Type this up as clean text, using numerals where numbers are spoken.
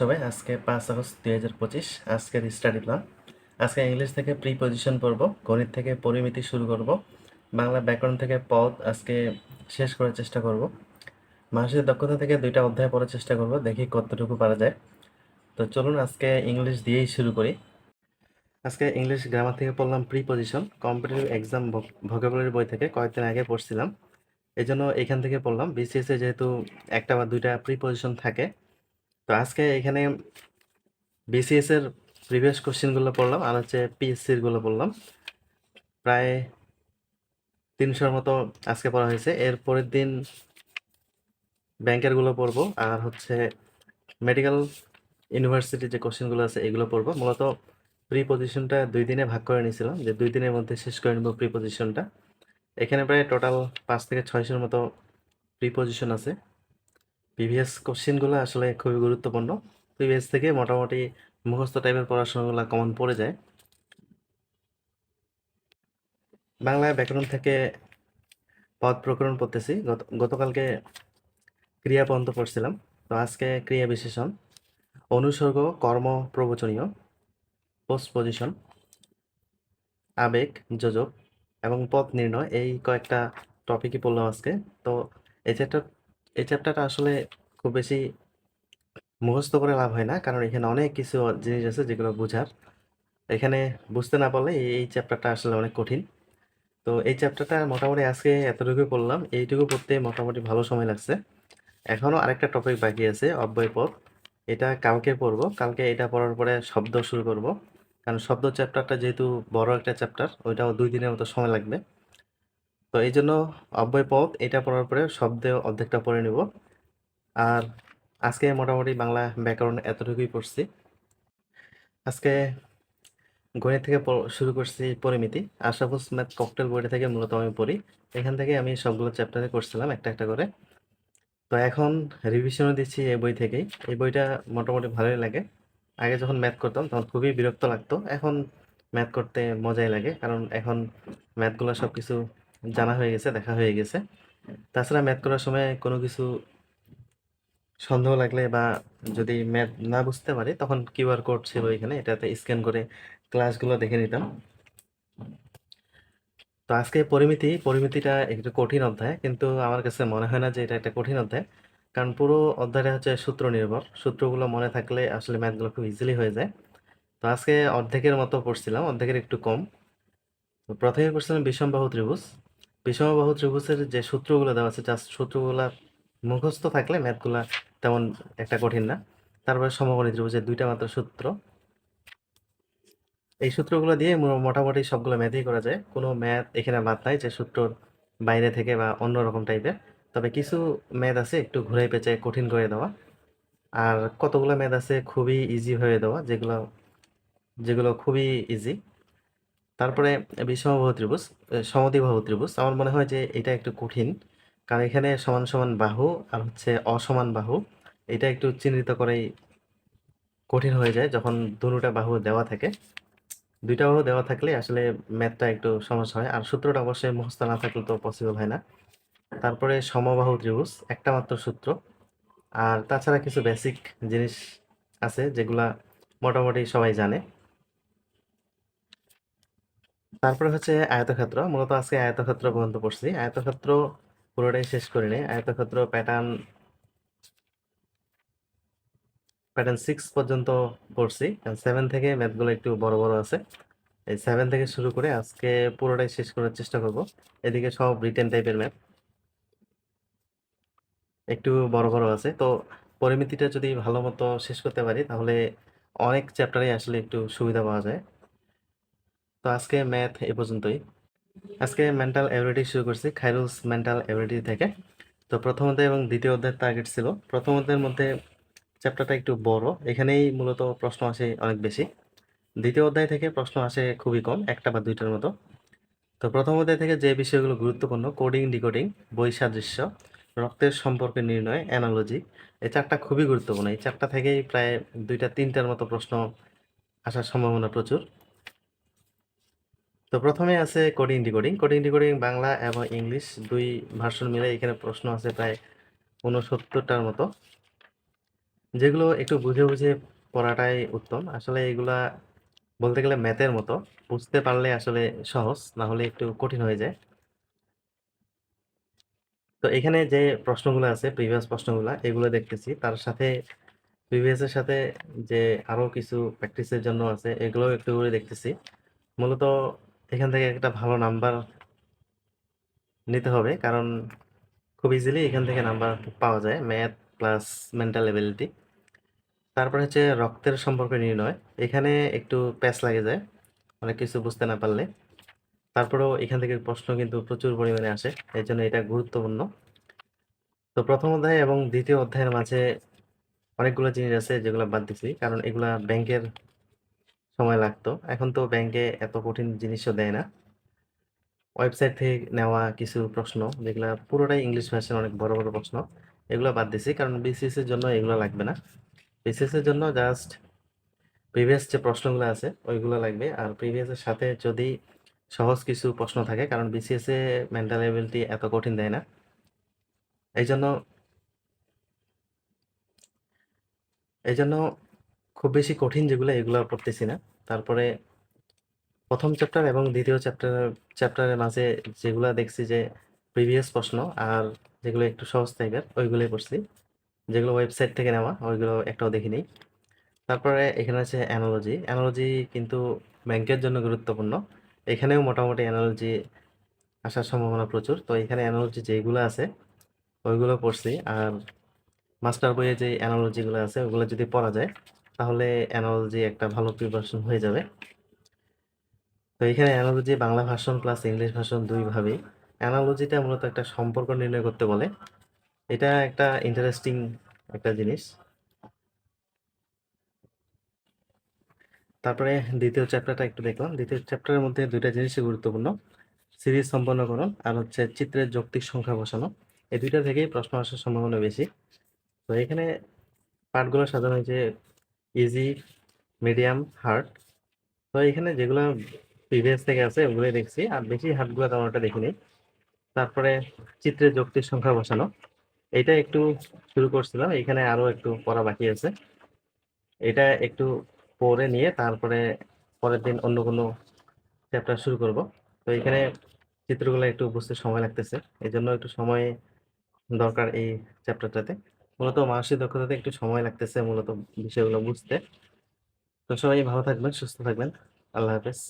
সবাই। আজকে 5 আগস্ট 2025 আজকের স্টাডি প্ল্যান। আজকে ইংলিশ থেকে প্রিপজিশন পড়ব, গণিত থেকে পরিমিতি শুরু করব, বাংলা ব্যাকরণ থেকে পদ আজকে শেষ করার চেষ্টা করব। মানুষের দক্ষতা থেকে 2টা অধ্যায় পড়ার চেষ্টা করব, দেখি কতটুকু পারা যায়। তো চলুন আজকে ইংলিশ দিয়েই শুরু করি। আজকে ইংলিশ গ্রামার থেকে পড়লাম প্রিপজিশন, কম্পিটিটিভ এক্সাম ভোকাবুলারি বই থেকে কয়েকদিন আগে পড়ছিলাম, এই জন্য এখান থেকে পড়লাম। বিসিএসে যেহেতু একটা বা 2টা প্রিপজিশন থাকে, তো আজকে এখানে বিসিএস এর প্রিভিয়াস কোশ্চেনগুলো পড়লাম আর হচ্ছে পিএসসির গুলো পড়লাম। প্রায় 300-র মতো আজকে পড়া হয়েছে। এর পরের দিন ব্যাংকের গুলো পড়বো আর হচ্ছে মেডিকেল ইউনিভার্সিটি যে কোশ্চেনগুলো আছে এগুলো পড়বো। মূলত প্রিপজিশনটা 2 দিনে ভাগ করে নিয়েছিলাম, যে 2 দিনের মধ্যে শেষ করে নেব প্রিপজিশনটা। এখানে প্রায় টোটাল 5 থেকে 600-র মতো প্রিপজিশন আছে। প্রিভিয়াস কোশ্চেনগুলো আসলে খুবই গুরুত্বপূর্ণ। প্রিভিয়াস থেকে মোটামুটি মুখস্থ টাইপের পড়াশোনাগুলো কমন পড়ে যায়। বাংলায় ব্যাকরণ থেকে পদ প্রকরণ পড়তেছি। গতকালকে ক্রিয়া পর্যন্ত পড়ছিলাম, তো আজকে ক্রিয়া বিশেষণ, অনুসর্গ, কর্ম প্রবচনীয়, পোস্টপজিশন, আবেগ, যোজক এবং পদ নির্ণয়, এই কয়েকটা টপিকই পড়লাম আজকে। তো এই চ্যাপ্টারটা আসলে খুব বেশি মুখস্থ করে লাভ হয় না, কারণ এখানে অনেক কিছু জিনিস আছে যেগুলো বোঝার। এখানে বুঝতে না পারলে এই চ্যাপ্টারটা আসলে অনেক কঠিন। তো এই চ্যাপ্টারটা মোটামুটি আজকে এতটুকু পড়লাম। এইটুকু পড়তে মোটামুটি ভালো সময় লাগছে। এখনো আরেকটা টপিক বাকি আছে, অব্যয় পদ। এটা কালকে পড়বো। কালকে এটা পড়ার পরে শব্দ শুরু করব, কারণ শব্দ চ্যাপ্টারটা যেহেতু বড় একটা চ্যাপ্টার, ওইটাও 2 দিনের মতো সময় লাগবে। তো এই জন্য অব্যয় পদ এটা পড়ার পরে শব্দ অর্ধেকটা পড়ে নেব। আর আজকে মোটামুটি বাংলা ব্যাকরণ এতটুকুই পড়ছি। আজকে গণিত থেকে শুরু করছি পরিমিতি। আশরাফুস ম্যাথ ককটেল বইটা থেকে মূলত আমি পড়ি। এখান থেকে আমি সবগুলো চ্যাপ্টারে করছিলাম একটা একটা করে। তো এখন রিভিশনও দিচ্ছি এই বই থেকেই। এই বইটা মোটামুটি ভালোই লাগে। আগে যখন ম্যাথ করতাম তখন খুবই বিরক্ত লাগতো, এখন ম্যাথ করতে মজাই লাগে, কারণ এখন ম্যাথগুলো সব কিছু জানা হয়ে গেছে, দেখা হয়ে গেছে। তাছাড়া ম্যাথ করার সময় কোনো কিছু সন্দেহ লাগলে বা যদি ম্যাথ না বুঝতে পারি, তখন কিউআর কোড ছিল এখানে, এটাতে স্ক্যান করে ক্লাসগুলো দেখে নিতাম। তো আজকে পরিমিতিটা একটু কঠিন অধ্যায়, কিন্তু আমার কাছে মনে হয় না যে এটা একটা কঠিন অধ্যায়, কারণ পুরো অধ্যায়টা হচ্ছে সূত্র নির্ভর। সূত্রগুলো মনে থাকলে আসলে ম্যাথগুলো খুব ইজিলি হয়ে যায়। তো আজকে অর্ধেকের মতো পড়ছিলাম, অর্ধেকের একটু কম। তো প্রথমে পড়ছিলাম বিষমবাহু ত্রিভুজ। বিষমবাহু ত্রিভুজের যে সূত্রগুলো দেওয়া আছে, জাস্ট সূত্রগুলা মুখস্থ থাকলে ম্যাথগুলা তেমন একটা কঠিন না। তারপরে সমকোণী ত্রিভুজের 2টা মাত্র সূত্র। এই সূত্রগুলো দিয়ে মোটামুটি সবগুলো ম্যাথই করা যায়। কোনো ম্যাথ এখানে বাদ নাই যে সূত্রর বাইরে থেকে বা অন্যরকম টাইপের। তবে কিছু ম্যাথ আছে একটু ঘুরাই পেঁচায় কঠিন করে দেওয়া, আর কতগুলো ম্যাথ আছে খুবই ইজি হয়ে দেওয়া, যেগুলো যেগুলো খুবই ইজি। তারপরে বিষমবাহু ত্রিভুজ, সমদ্বিবাহু ত্রিভুজ, আমার মনে হয় যে এটা একটু কঠিন, কারণ এখানে সমান সমান বাহু আর হচ্ছে অসমান বাহু, এটা একটু চিহ্নিত করেই কঠিন হয়ে যায় যখন দুটা বাহু দেওয়া থাকে। 2টা বাহু দেওয়া থাকলে আসলে ম্যাথটা একটু সমস্যা হয়, আর সূত্রটা অবশ্যই মুখস্থ না থাকলে তো পসিবল হয় না। তারপরে সমবাহু ত্রিভুজ, একটা মাত্র সূত্র। আর তাছাড়া কিছু বেসিক জিনিস আছে যেগুলা মোটামুটি সবাই জানে। তারপরে হচ্ছে আয়তক্ষেত্র। মূলত আজকে আয়তক্ষেত্র পর্যন্ত পড়ছি। আয়তক্ষেত্র পুরোটাই শেষ করিনি। আয়তক্ষেত্র প্যাটার্ন 6 পর্যন্ত পড়ছি। 7 থেকে ম্যাথগুলো একটু বড় বড় আছে। এই 7 থেকে শুরু করে আজকে পুরোটাই শেষ করার চেষ্টা করব। এদিকে সব রিটেন টাইপের ম্যাথ, একটু বড় বড় আছে। তো পরিমিতিটা যদি ভালো মতো শেষ করতে পারি, তাহলে অনেক চ্যাপ্টারে আসলে একটু সুবিধা পাওয়া যায়। তো আজকে ম্যাথ এ পর্যন্তই। আজকে মেন্টাল অ্যাবিলিটি শুরু করছি খায়রুলস মেন্টাল অ্যাবিলিটি থেকে। তো প্রথম অধ্যায় এবং দ্বিতীয় অধ্যায়ের টার্গেট ছিল। প্রথম অধ্যায়ের মধ্যে চ্যাপ্টারটা একটু বড়, এখানেই মূলত প্রশ্ন আসে অনেক বেশি। দ্বিতীয় অধ্যায় থেকে প্রশ্ন আসে খুবই কম, একটা বা 2টার মতো। তো প্রথম অধ্যায় থেকে যে বিষয়গুলো গুরুত্বপূর্ণ, কোডিং, ডিকোডিং, বৈসাদৃশ্য, রক্তের সম্পর্কে নির্ণয়, অ্যানালজি, এই 4টা খুবই গুরুত্বপূর্ণ। এই 4টা থেকেই প্রায় 2টা-3টার মতো প্রশ্ন আসার সম্ভাবনা প্রচুর। তো প্রথমে আছে coding decoding. Coding decoding Bangla এবং ইংলিশ 2 ভার্সন মিলে এখানে প্রশ্ন আছে প্রায় 69টার মতো। যেগুলো একটু বুঝে বুঝে পড়াটাই উত্তম। আসলে এগুলা বলতে গেলে ম্যাথের মতো। বুঝতে পারলে আসলে সহজ, না হলে একটু কঠিন হয়ে যায়। তো এখানে যে প্রশ্নগুলো আছে, প্রিভিয়াস প্রশ্নগুলা, এগুলো দেখতেছি। তার সাথে প্রিভিয়াস এর সাথে যে আরো কিছু প্র্যাকটিসের জন্য আছে, এগুলোও একটু করে দেখতেছি। মূলত এখান থেকে একটা ভালো নাম্বার নিতে হবে, কারণ খুব ইজিলি এখান থেকে নাম্বার পাওয়া যায়, ম্যাথ প্লাস মেন্টাল এবিলিটি। তারপরে হচ্ছে রক্তের সম্পর্ক নির্ণয়। এখানে একটু প্যাচ লাগে যায় অনেক কিছু বুঝতে না পারলে। তারপরেও এখান থেকে প্রশ্ন কিন্তু প্রচুর পরিমাণে আসে, এই জন্য এটা গুরুত্বপূর্ণ। তো প্রথম অধ্যায় এবং দ্বিতীয় অধ্যায়ের মাঝে অনেকগুলো জিনিস আছে যেগুলো বাদ দিছি, কারণ এগুলা ব্যাংকের সময় লাগতো। এখন তো ব্যাংকে এত কঠিন জিনিসও দেয় না। ওয়েবসাইট থেকে নেওয়া কিছু প্রশ্ন, যেগুলা পুরোটাই ইংলিশ ভার্সন, অনেক বড় বড় প্রশ্ন, এগুলো বাদ দিছি, কারণ বিসিএস এর জন্য এগুলো লাগবে না। বিসিএস এর জন্য জাস্ট প্রিভিয়াস যে প্রশ্নগুলো আছে ওইগুলো লাগবে। আর প্রিভিয়াস এর সাথে যদি সহজ কিছু প্রশ্ন থাকে, কারণ বিসিএস এ মেন্টাল এবিলিটি এত কঠিন দেয় না। এই জন্য এই জন্য খুব বেশি কঠিন যেগুলো, এগুলো পড়তেছি না। তারপরে প্রথম চ্যাপ্টার এবং দ্বিতীয় চ্যাপ্টারের মাঝে যেগুলো দেখছি যে প্রিভিয়াস প্রশ্ন, আর যেগুলো একটু সহজ টাইপের, ওইগুলোই পড়ছি। যেগুলো ওয়েবসাইট থেকে নেওয়া ওইগুলো একটাও দেখিনি। তারপরে এখানে আছে অ্যানালজি। অ্যানালজি কিন্তু ব্যাংকের জন্য গুরুত্বপূর্ণ। এখানেও মোটামুটি অ্যানালজি আসার সম্ভাবনা প্রচুর। তো এখানে অ্যানালজি যেগুলো আছে ওইগুলো পড়ছি। আর মাস্টার বইয়ে যে অ্যানালজিগুলো আছে ওগুলো যদি পড়া যায়, তাহলে অ্যানালজি একটা ভালো প্রিপারেশন হয়ে যাবে। তো এখানে analogy Bangla version plus English version দুই ভাবেই। অ্যানালজিটা মূলত একটা সম্পর্ক নির্ণয় করতে বলে। এটা একটা ইন্টারেস্টিং একটা জিনিস। তারপরে দ্বিতীয় চ্যাপ্টারটা একটু দেখলাম। দ্বিতীয় চ্যাপ্টারের মধ্যে দুইটা জিনিসই গুরুত্বপূর্ণ, সিরিজ সম্পন্নকরণ আর হচ্ছে চিত্রের যৌক্তিক সংখ্যা বসানো। এই দুইটা থেকেই প্রশ্ন আসার সম্ভাবনা বেশি। তো এখানে পার্টগুলো সাজানো হয়েছে ইজি, মিডিয়াম, হার্ড। তো এখানে যেগুলো প্রিভিয়াস থেকে আছে ওগুলোই দেখছি, আর বেশি হার্ডগুলো তেমন একটা দেখিনি। তারপরে চিত্রের যৌক্তিক সংখ্যা বসানো, এটা একটু শুরু করছিলাম, এখানে আরো একটু পড়া বাকি আছে। এটা একটু পড়ে নিয়ে তারপরে পরের দিন অন্য কোনো চ্যাপ্টার শুরু করব। তো এখানে চিত্রগুলো একটু বুঝতে সময় লাগতেছে, এই জন্য একটু সময় দরকার এই চ্যাপ্টারটাতে। মূলত মানসিক দক্ষতাতে একটু সময় লাগতেছে মূলত বিষয়গুলো বুঝতে। তো সবাই ভালো থাকবেন, সুস্থ থাকবেন। আল্লাহ হাফেজ।